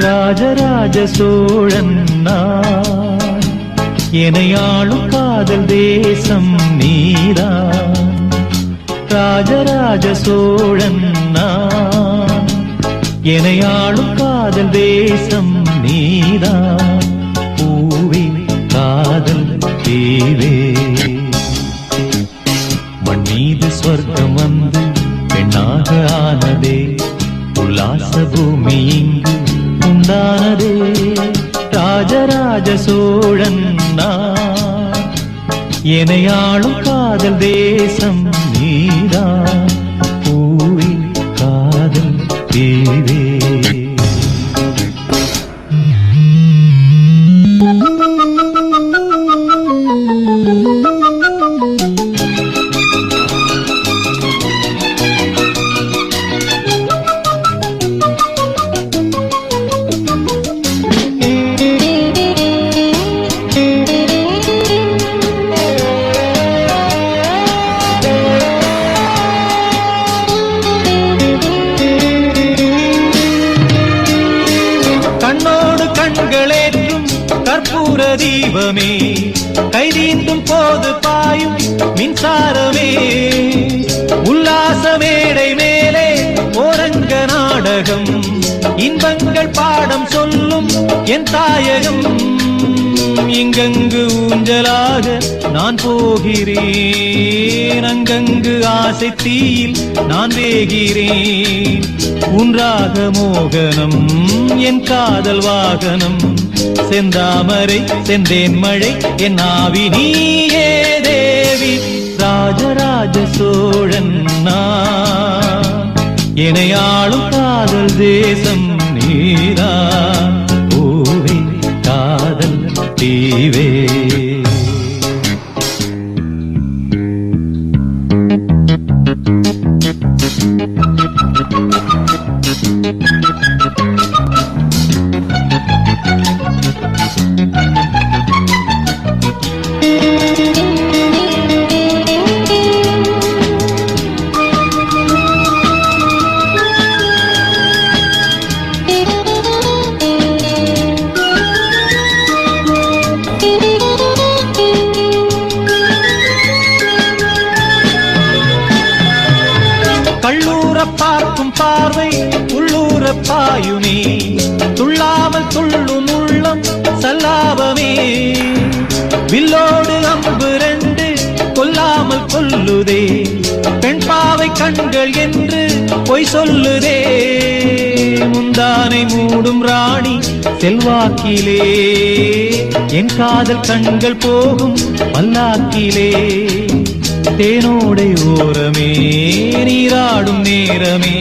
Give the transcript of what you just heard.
ராஜராஜ சோழன் நான், எனையாளும் காதல் தேசம் நீதான். ராஜராஜ சோழன் நான், எனையாளும் காதல் தேசம் நீதான். பூவே காதல் தேவே, மண் மீது சொர்க்கம் வந்து பெண்ணாக ஆனதே, உல்லாச பூமி இங்கு உண்டானதே. ராஜராஜ சோழன் நான், எனையாளும் காதல் தேசம் நீதான். பூவே காதல் தேவே. கண்ணோடு கண்களேற்றும் கற்பூர தீபமே, கைதீண்டும் போது பாயும் மின்சாரமே, உல்லாச மேடை மேலே ஓரங்க நாடகம், இன்பங்கள் பாடம் சொல்லும் என் தாயகம். இங்கங்கு ஊஞ்சலாக நான் போகிறேன், அங்கங்கு ஆசை தீயில் நான் வேகிறேன். உன்றாக மோகனம் என் காதல் வாகனம், செந்தாமரை செந்தேன் மழை என் ஆவி நீயே தேவி. ராஜராஜ சோழன் நான், எனையாளும் காதல் தேசம் நீதான். பூவே காதல் தீவே. கள்ளூர பார்க்கும் பார்வை உள்ளூர பாயுமே, துள்ளாமல் துள்ளும் உள்ளம் சல்லாபமே. வில்லோடு அம்பு ரெண்டு கொல்லாமல் கொல்லுதே, பெண் பாவை கண்கள் என்று பொய் சொல்லுதே. முந்தானை மூடும் ராணி செல்வாக்கிலே, என் காதல் கண்கள் போகும் பல்லாக்கிலே. தேனோடை ஓரமே நீராடும் நேரமே,